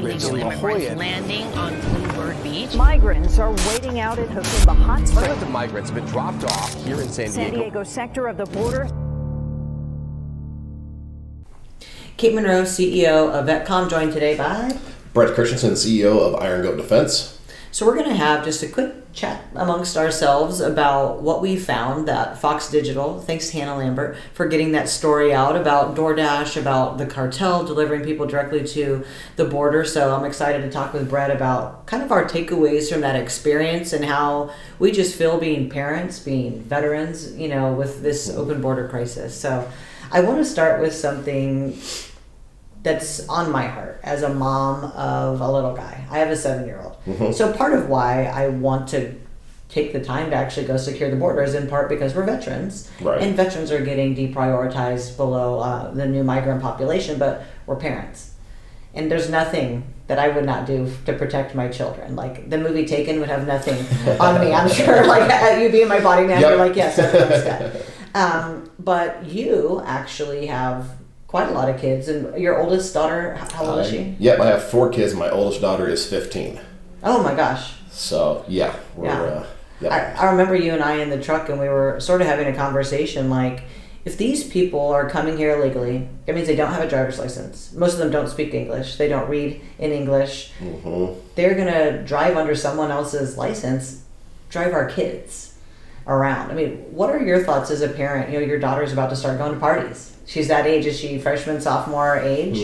migrants in La Jolla landing on Bluebird Beach. Migrants are waiting out at Jacumba Hot Springs. Hundreds of migrants have been dropped off here in San Diego sector of the border. Kate Monroe, CEO of VetComm, joined today by Brett Christenson, CEO of IronGoatDefense. So we're going to have just a quick chat amongst ourselves about what we found that Fox Digital, thanks to Hannah Lambert for getting that story out about DoorDash, about the cartel delivering people directly to the border. So I'm excited to talk with Brett about kind of our takeaways from that experience and how we just feel being parents, being veterans, you know, with this open border crisis. So I want to start with something that's on my heart as a mom of a little guy. I have a 7-year-old. Mm-hmm. So part of why I want to take the time to actually go secure the border is in part because we're veterans. Right. And veterans are getting deprioritized below the new migrant population, but we're parents. And there's nothing that I would not do to protect my children. Like the movie Taken would have nothing on me, I'm sure. Like you being my body man, Yep. you're like, yes, that's good. But you actually have quite a lot of kids, and your oldest daughter, how old is she? Yep, I have 4 kids. My oldest daughter is 15. Oh my gosh. So yeah, we're I remember you and I in the truck, and we were sort of having a conversation like, if these people are coming here illegally, it means they don't have a driver's license. Most of them don't speak English. They don't read in English. Mm-hmm. They're going to drive under someone else's license, drive our kids around. I mean, what are your thoughts as a parent? You know, your daughter's about to start going to parties. She's that age. Is she freshman, sophomore age?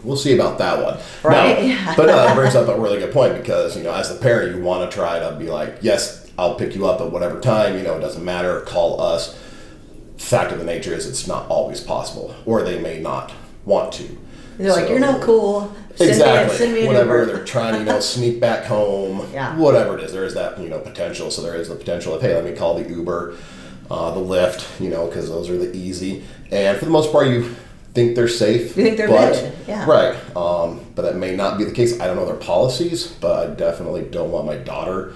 We'll see about that one. Right. No, but that brings up a really good point because, you know, as the parent, you want to try to be like, yes, I'll pick you up at whatever time, you know, it doesn't matter, call us. Fact of the nature is it's not always possible, or they may not want to. They're like, you're not cool. Exactly. Send me an whatever, Uber. they're trying to, you know, sneak back home. Yeah. Whatever it is, there is that, you know, potential. So there is the potential of, hey, let me call the Uber, the Lyft, you know, because those are the easy. And for the most part, you think they're safe. You think they're good, yeah. Right. But that may not be the case. I don't know their policies, but I definitely don't want my daughter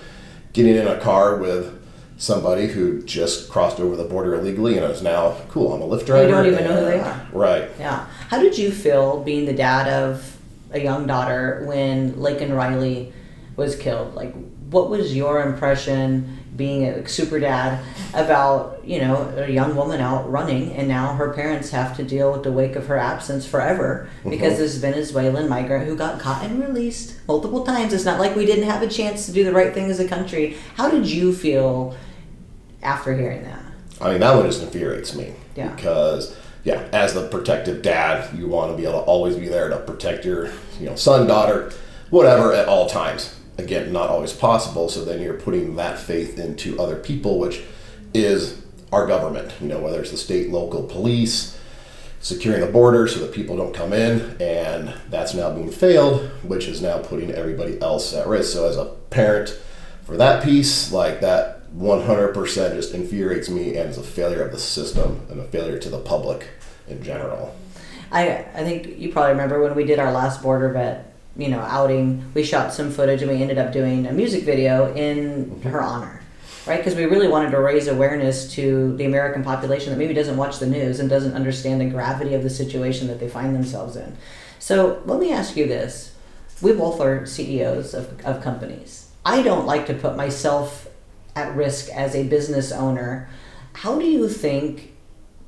getting in a car with somebody who just crossed over the border illegally and is now, cool, I'm a Lyft driver. You don't even know who they are. Right. Yeah. How did you feel being the dad of a young daughter when Laken Riley was killed? Like, what was your impression being a super dad about, you know, a young woman out running and now her parents have to deal with the wake of her absence forever because this Venezuelan migrant who got caught and released multiple times. It's not like we didn't have a chance to do the right thing as a country. How did you feel after hearing that? I mean, that one just infuriates me. Yeah. Because, yeah, as the protective dad, you want to be able to always be there to protect your, you know, son, daughter, whatever, at all times. Again, not always possible, so then you're putting that faith into other people, which is our government, you know, whether it's the state, local police, securing the border so that people don't come in, and that's now being failed, which is now putting everybody else at risk. So as a parent, for that piece, like that 100% just infuriates me and is a failure of the system and a failure to the public in general. I think you probably remember when we did our last border vet, you know, outing, we shot some footage and we ended up doing a music video in her honor, right? Because we really wanted to raise awareness to the American population that maybe doesn't watch the news and doesn't understand the gravity of the situation that they find themselves in. So let me ask you this. We both are CEOs of companies. I don't like to put myself at risk as a business owner. How do you think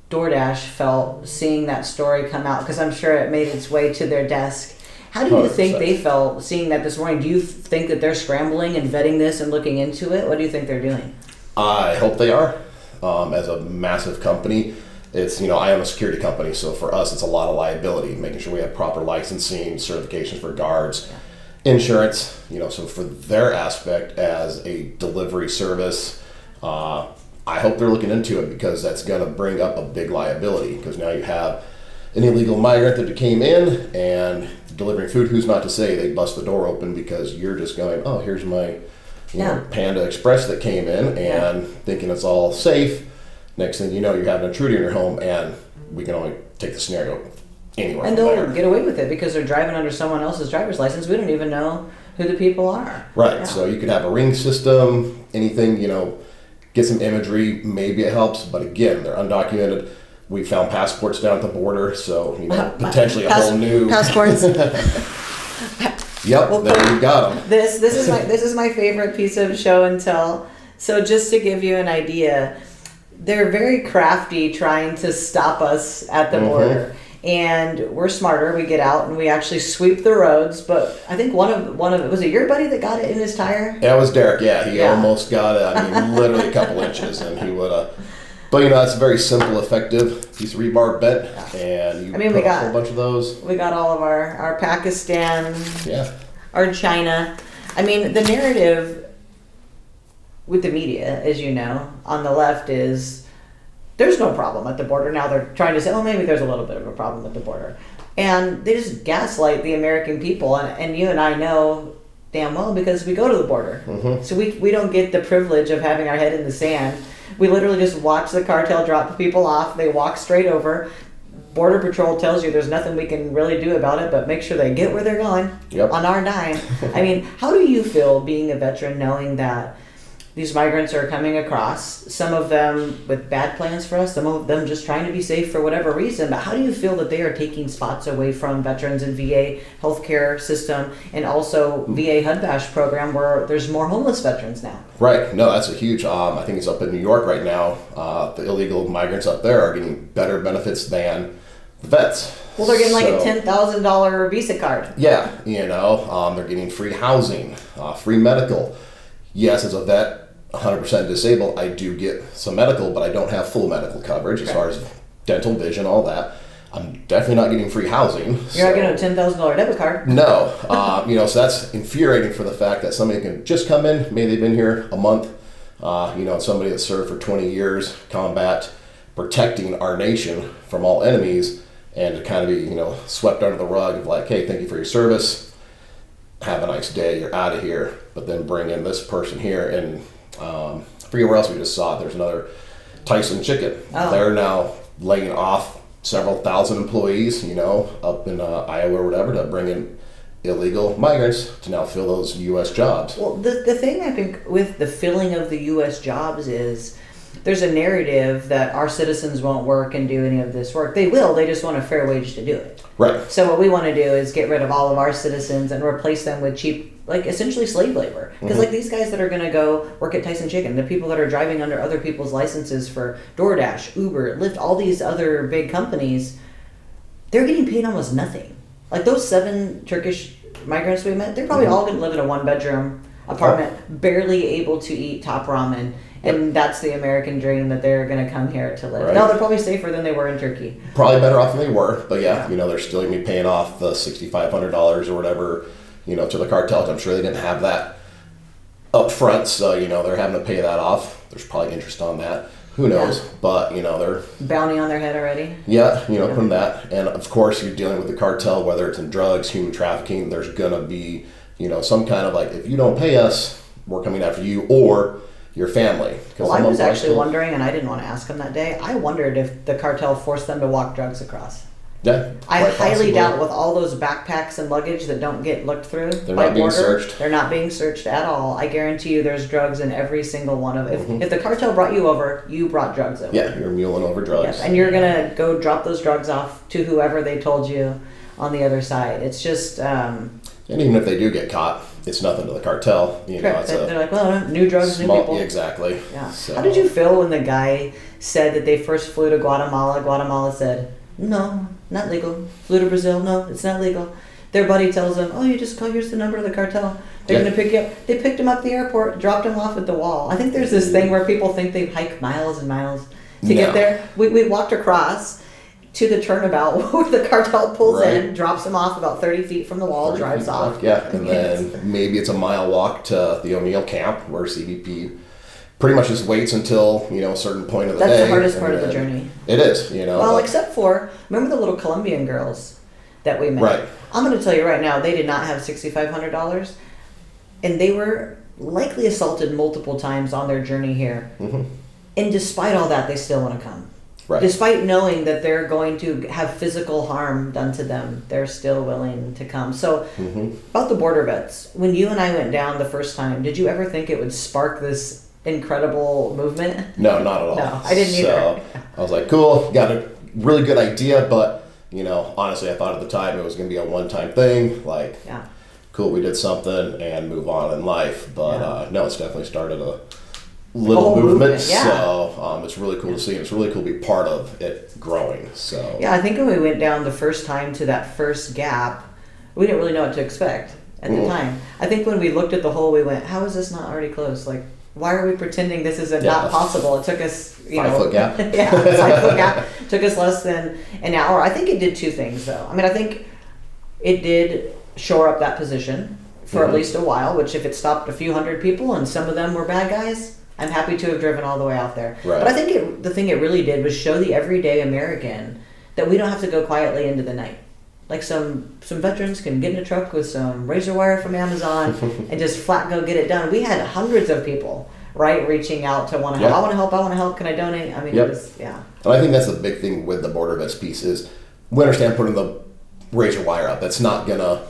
DoorDash felt seeing that story come out? Because I'm sure it made its way to their desk. How do you think they felt seeing that this morning? Do you think that they're scrambling and vetting this and looking into it? What do you think they're doing? I hope they are. As a massive company, it's, you know, I am a security company, so for us, it's a lot of liability, making sure we have proper licensing, certifications for guards, insurance, you know, so for their aspect as a delivery service, I hope they're looking into it because that's going to bring up a big liability because now you have an illegal migrant that came in and delivering food. Who's not to say they bust the door open because you're just going, oh, here's my you know, Panda Express that came in and thinking it's all safe. Next thing you know, you have an intruder in your home, and we can only take the scenario anywhere. And they'll get away with it because they're driving under someone else's driver's license. We don't even know who the people are. Right. Yeah. So you could have a ring system, anything, you know, get some imagery. Maybe it helps, but again, they're undocumented. We found passports down at the border, so you know, potentially a whole new passports. Yep, Well, there you got them. This is my favorite piece of show and tell. So just to give you an idea, they're very crafty trying to stop us at the border. And we're smarter. We get out and we actually sweep the roads. But I think one of was it your buddy that got it in his tire? Yeah, it was Derek. Yeah, he Yeah. almost got it. I mean, literally a couple inches, and he would have. But that's a very simple, effective piece of rebar bent, and you we put a got whole bunch of those. We got all of our Pakistan, Yeah. our China. I mean, the narrative with the media, as you know, on the left is there's no problem at the border. Now they're trying to say, oh, maybe there's a little bit of a problem at the border. And they just gaslight the American people. And you and I know damn well because we go to the border. So we don't get the privilege of having our head in the sand. We literally just watch the cartel drop people off. They walk straight over. Border Patrol tells you there's nothing we can really do about it, but make sure they get where they're going on our dime. I mean, how do you feel being a veteran knowing that these migrants are coming across, some of them with bad plans for us, some of them just trying to be safe for whatever reason, but how do you feel that they are taking spots away from veterans and VA healthcare system and also VA HUD Bash program where there's more homeless veterans now? Right. No, that's a huge. I think it's up in New York right now. The illegal migrants up there are getting better benefits than the vets. Well, they're getting like a $10,000 Visa card. Yeah, they're getting free housing, free medical. Yes, as a vet, 100% disabled, I do get some medical, but I don't have full medical coverage as far as dental, vision, all that. I'm definitely not getting free housing. You're not getting a $10,000 debit card. No. So that's infuriating for the fact that somebody can just come in, maybe they've been here a month, somebody that served for 20 years, combat, protecting our nation from all enemies, and to kind of be, swept under the rug of like, hey, thank you for your service. Have a nice day. You're out of here. But then bring in this person here, and I forget where else we just saw it. There's another Tyson Chicken. Oh. They're now laying off several thousand employees, up in Iowa or whatever, to bring in illegal migrants to now fill those U.S. jobs. Well, the thing I think with the filling of the U.S. jobs is there's a narrative that our citizens won't work and do any of this work. They will. They just want a fair wage to do it. Right. So what we want to do is get rid of all of our citizens and replace them with cheap, like essentially slave labor. Because like these guys that are going to go work at Tyson Chicken, the people that are driving under other people's licenses for DoorDash, Uber, Lyft, all these other big companies, they're getting paid almost nothing. Like those 7 Turkish migrants we met, they're probably all going to live in a 1-bedroom apartment, barely able to eat top ramen. And that's the American dream that they're going to come here to live. Right. No, they're probably safer than they were in Turkey. Probably better off than they were, but they're still going to be paying off the $6,500 or whatever, to the cartels. I'm sure they didn't have that up front, so, they're having to pay that off. There's probably interest on that. Who knows? Yeah. But, they're... Bounty on their head already? Putting that. And, of course, you're dealing with the cartel, whether it's in drugs, human trafficking, there's going to be, some kind of like, if you don't pay us, we're coming after you, or your family. Well, I was actually wondering, and I didn't want to ask him that day, I wondered if the cartel forced them to walk drugs across. Yeah, I highly doubt with all those backpacks and luggage that don't get looked through. They're not being searched. They're not being searched at all. I guarantee you there's drugs in every single one of them. If the cartel brought you over, you brought drugs over. Yeah, you're muling over drugs. Yes, and you're going to go drop those drugs off to whoever they told you on the other side. It's just... and even if they do get caught, it's nothing to the cartel. Correct. They're like, well, new drugs, new people. Exactly. Yeah. So. How did you feel when the guy said that they first flew to Guatemala? Guatemala said, no, not legal. Flew to Brazil, no, it's not legal. Their buddy tells them, oh, you just call, here's the number of the cartel. They're going to pick you up. They picked him up at the airport, dropped him off at the wall. I think there's this thing where people think they hike miles and miles to get there. We walked across to the turnabout where the cartel pulls in, drops him off about 30 feet from the wall, drives off. Yeah, and then maybe it's a mile walk to the O'Neill camp where CBP pretty much just waits until, a certain point of the day. That's the hardest part of the journey. It is, Well, except for, remember the little Colombian girls that we met? Right. I'm going to tell you right now, they did not have $6,500, and they were likely assaulted multiple times on their journey here. And despite all that, they still want to come. Right. Despite knowing that they're going to have physical harm done to them, they're still willing to come. So, about the border vets, when you and I went down the first time, did you ever think it would spark this incredible movement? No, not at all. No, I didn't either. So, I was like, cool, got a really good idea, but, Honestly, I thought at the time it was going to be a one-time thing. Like, Yeah. cool, we did something and move on in life. But no, it's definitely started a little whole movement. yeah. So it's really cool to see. And it's really cool to be part of it growing. So Yeah, I think when we went down the first time to that first gap, we didn't really know what to expect at the time. I think when we looked at the hole, we went, how is this not already closed? Like, why are we pretending this is not possible? It took us, 5 foot gap. yeah, 5 foot gap. Took us less than an hour. I think it did two things, though. I mean, I think it did shore up that position for at least a while, which if it stopped a few hundred people and some of them were bad guys, I'm happy to have driven all the way out there. Right. But I think the thing it really did was show the everyday American that we don't have to go quietly into the night. Like some veterans can get in a truck with some razor wire from Amazon and just flat go get it done. We had hundreds of people, right, reaching out to want to help. Yeah. I want to help. Can I donate? I mean, Yep. it was, yeah. And I think that's the big thing with the border vets piece is we understand putting the razor wire up. That's not gonna,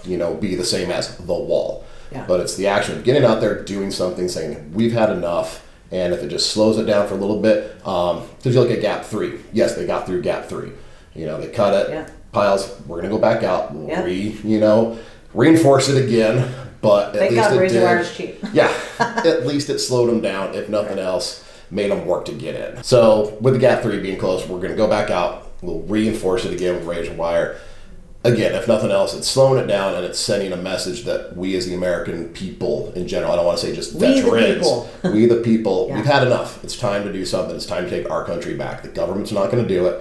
be the same as the wall. Yeah. But it's the action of getting out there, doing something, saying we've had enough, and if it just slows it down for a little bit, because you look at gap 3. Yes, they got through gap 3. They cut it. Yeah. Piles. We're gonna go back out. We'll Yeah. reinforce it again. But at Thank least God it razor did. wire is cheap. Yeah, at least it slowed them down. If nothing else, made them work to get in. So with the gap 3 being closed, we're gonna go back out. We'll reinforce it again with razor wire. Again, if nothing else, it's slowing it down and it's sending a message that we as the American people in general, I don't want to say just We the veterans, people. we the people, Yeah. we've had enough. It's time to do something. It's time to take our country back. The government's not going to do it.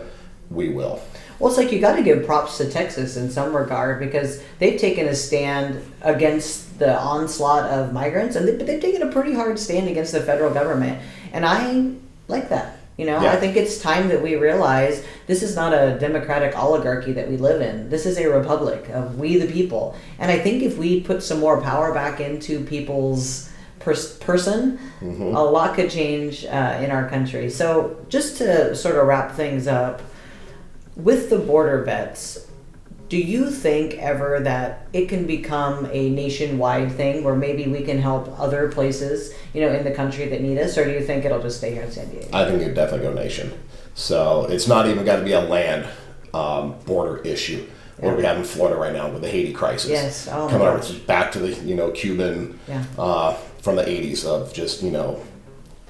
We will. Well, it's like you got to give props to Texas in some regard because they've taken a stand against the onslaught of migrants, and they've taken a pretty hard stand against the federal government. And I like that. Yeah. I think it's time that we realize this is not a democratic oligarchy that we live in. This is a republic of we the people. And I think if we put some more power back into people's person, a lot could change in our country. So just to sort of wrap things up, with the border vets, do you think ever that it can become a nationwide thing where maybe we can help other places, in the country that need us, or do you think it'll just stay here in San Diego? I think it'd definitely go nation. So it's not even got to be a land border issue. What we have in Florida right now with the Haiti crisis. Yes. Oh, coming my over gosh. back to the Cuban from the 80s of just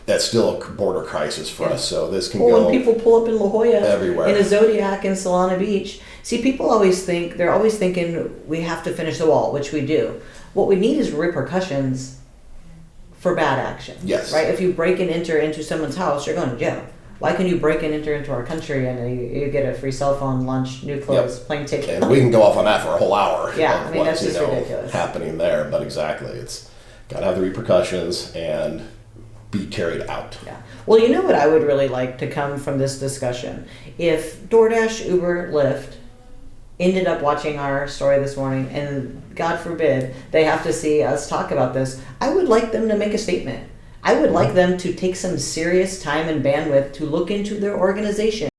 that's still a border crisis for us. So this can go when people pull up in La Jolla, everywhere. in a Zodiac in Solana Beach, see, people always think, they're always thinking we have to finish the wall, which we do. What we need is repercussions for bad action. Yes. Right? If you break and enter into someone's house, you're going to jail. Why can you break and enter into our country and you get a free cell phone, lunch, new clothes, plane ticket? And we can go off on that for a whole hour. Yeah, of I mean, that's what's, just ridiculous. happening there. But exactly, it's got to have the repercussions and be carried out. Yeah. Well, you know what I would really like to come from this discussion? If DoorDash, Uber, Lyft ended up watching our story this morning, and God forbid they have to see us talk about this, I would like them to make a statement. I would like them to take some serious time and bandwidth to look into their organization